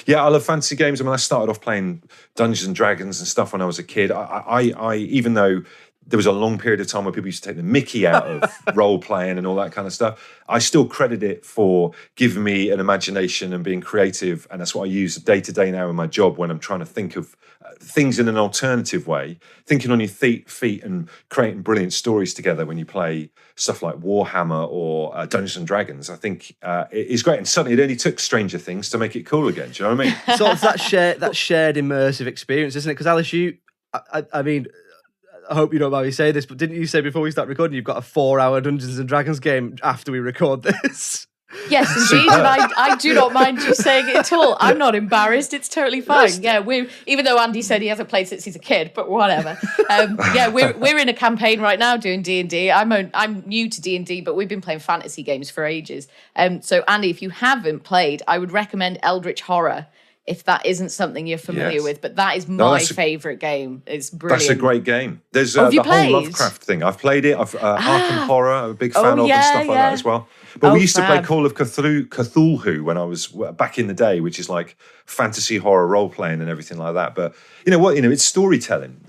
Yeah, I love fantasy games. I mean, I started off playing Dungeons and Dragons and stuff when I was a kid. I even though there was a long period of time where people used to take the mickey out of role playing and all that kind of stuff, I still credit it for giving me an imagination and being creative. And that's what I use day to day now in my job when I'm trying to think of things in an alternative way, thinking on your feet and creating brilliant stories together when you play stuff like Warhammer or Dungeons and Dragons. I think it's great. And suddenly it only took Stranger Things to make it cool again. Do you know what I mean? So it's that shared immersive experience, isn't it? Because Alice, I mean, I hope you don't mind me saying this, but didn't you say before we start recording you've got a 4-hour Dungeons and Dragons game after we record this? Yes, indeed, and I do not mind you saying it at all. I'm not embarrassed. It's totally fine. Yeah, even though Andy said he hasn't played since he's a kid, but whatever. Yeah, we're in a campaign right now doing D&D. I'm new to D&D, but we've been playing fantasy games for ages. So Andy, if you haven't played, I would recommend Eldritch Horror, if that isn't something you're familiar with. But that is my favourite game. It's brilliant. That's a great game. There's have you the whole played? Lovecraft thing. I've played it. Arkham Horror, I'm a big fan of, and stuff like that as well. But we used to play Call of Cthulhu when I was back in the day, which is like fantasy horror role playing and everything like that. But you know what? It's storytelling.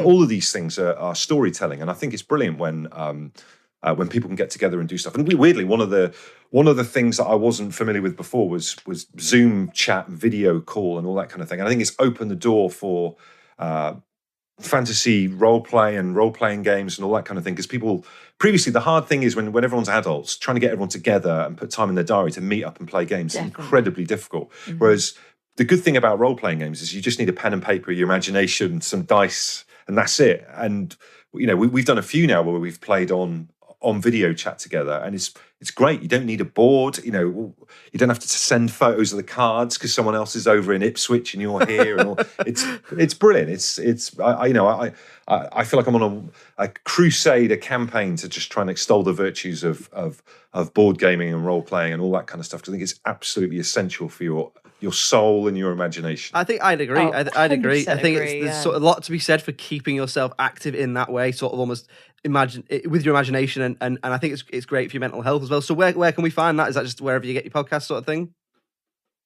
All of these things are storytelling, and I think it's brilliant when people can get together and do stuff. And weirdly, one of the things that I wasn't familiar with before was Zoom chat, video call, and all that kind of thing. And I think it's opened the door for fantasy role-play and role-playing games and all that kind of thing. Because people, previously, the hard thing is when everyone's adults, trying to get everyone together and put time in their diary to meet up and play games is incredibly difficult. Mm-hmm. Whereas the good thing about role-playing games is you just need a pen and paper, your imagination, some dice, and that's it. And we've done a few now where we've played on video chat together, and it's great. You don't need a board. You don't have to send photos of the cards because someone else is over in Ipswich and you're here. And all. It's brilliant. I feel like I'm on a crusade, a campaign to just try and extol the virtues of board gaming and role playing and all that kind of stuff. Because I think it's absolutely essential for your soul and your imagination. I think I'd agree. I'd agree. I think there's sort of a lot to be said for keeping yourself active in that way, sort of almost imagine with your imagination, and I think it's great for your mental health as well. So where can we find that? Is that just wherever you get your podcast sort of thing?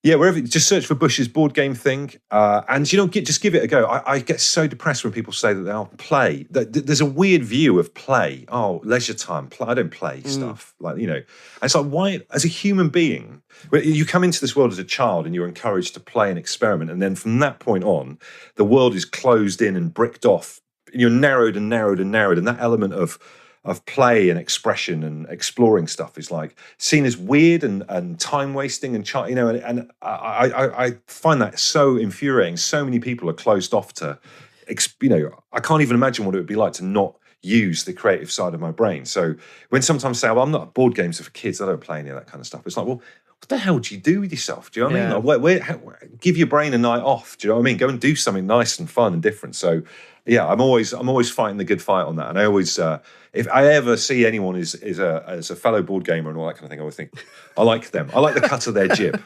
Yeah, wherever. Just search for Bush's board game thing, and just give it a go. I get so depressed when people say that they'll play. There's a weird view of play. Oh, leisure time. I don't play stuff. It's like, why? As a human being, you come into this world as a child and you're encouraged to play and experiment, and then from that point on, the world is closed in and bricked off. And you're narrowed and narrowed and narrowed, and that element of play and expression and exploring stuff is like seen as weird and time wasting and I find that so infuriating. So many people are closed off to, I can't even imagine what it would be like to not use the creative side of my brain. So when sometimes say, well, I'm not, board games are for kids, I don't play any of that kind of stuff. It's like, well, what the hell do you do with yourself? Do you know what I mean? Like, give your brain a night off. Do you know what I mean? Go and do something nice and fun and different. So yeah, I'm always fighting the good fight on that. And I always, if I ever see anyone as a fellow board gamer and all that kind of thing, I always think, I like them. I like the cut of their jib.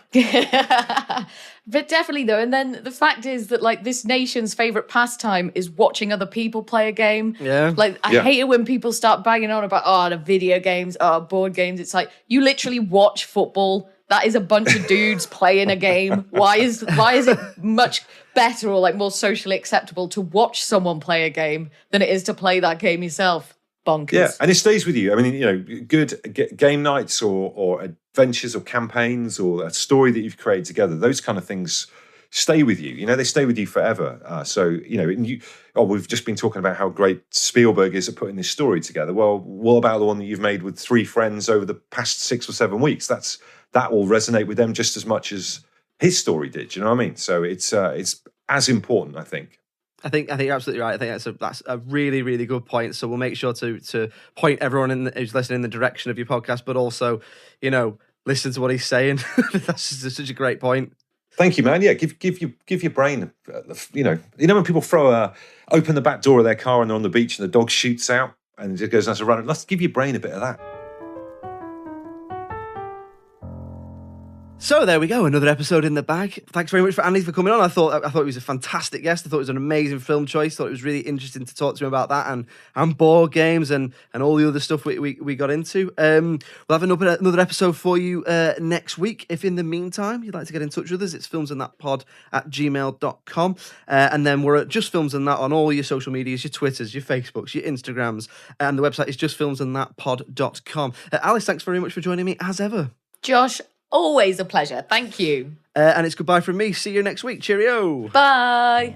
But definitely though, and then the fact is that like this nation's favorite pastime is watching other people play a game. Yeah. Like I hate it when people start banging on about the video games, board games. It's like you literally watch football. That is a bunch of dudes playing a game. Why is it much better or like more socially acceptable to watch someone play a game than it is to play that game yourself? Bonkers. Yeah, and it stays with you. I mean, good game nights or adventures or campaigns or a story that you've created together, those kind of things stay with you. They stay with you forever. We've just been talking about how great Spielberg is at putting this story together. Well, what about the one that you've made with 3 friends over the past 6 or 7 weeks? That will resonate with them just as much as his story did. Do you know what I mean? So it's as important, I think. I think you're absolutely right. I think that's a really, really good point. So we'll make sure to point everyone who's listening in the direction of your podcast, but also, listen to what he's saying. That's just such a great point. Thank you, man. Yeah, give your brain, when people open the back door of their car and they're on the beach and the dog shoots out and it just goes as a run. Let's give your brain a bit of that. So there we go, another episode in the bag. Thanks very much for Andy for coming on. I thought he was a fantastic guest. I thought it was an amazing film choice. Thought it was really interesting to talk to him about that and board games and all the other stuff we got into. We'll have another episode for you next week. If in the meantime you'd like to get in touch with us, it's filmsandthatpod@gmail.com. And then we're at Just Films and That on all your social medias, your Twitters, your Facebooks, your Instagrams, and the website is justfilmsandthatpod.com. Alice, thanks very much for joining me as ever. Josh, always a pleasure. Thank you. And it's goodbye from me. See you next week. Cheerio. Bye.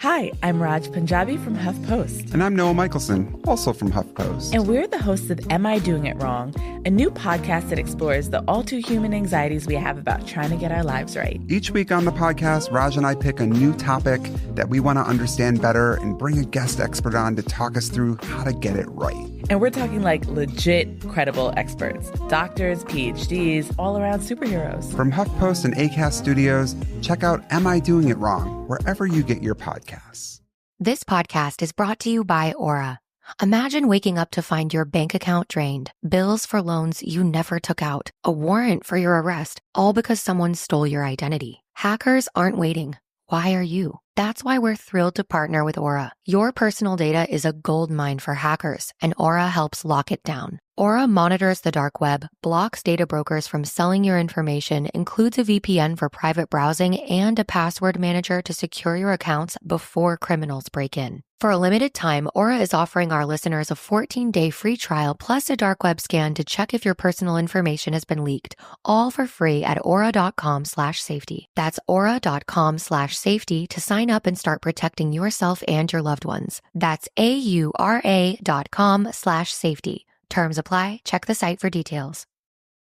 Hi, I'm Raj Punjabi from HuffPost. And I'm Noah Michelson, also from HuffPost. And we're the hosts of Am I Doing It Wrong?, a new podcast that explores the all-too-human anxieties we have about trying to get our lives right. Each week on the podcast, Raj and I pick a new topic that we want to understand better and bring a guest expert on to talk us through how to get it right. And we're talking like legit, credible experts. Doctors, PhDs, all-around superheroes. From HuffPost and Acast Studios, check out Am I Doing It Wrong? Wherever you get your podcasts. This podcast is brought to you by Aura. Imagine waking up to find your bank account drained, bills for loans you never took out, a warrant for your arrest, all because someone stole your identity. Hackers aren't waiting. Why are you? That's why we're thrilled to partner with Aura. Your personal data is a goldmine for hackers, and Aura helps lock it down. Aura monitors the dark web, blocks data brokers from selling your information, includes a VPN for private browsing, and a password manager to secure your accounts before criminals break in. For a limited time, Aura is offering our listeners a 14-day free trial plus a dark web scan to check if your personal information has been leaked, all for free at aura.com/safety. That's aura.com/safety to sign up and start protecting yourself and your loved ones. That's AURA.com/safety. Terms apply. Check the site for details.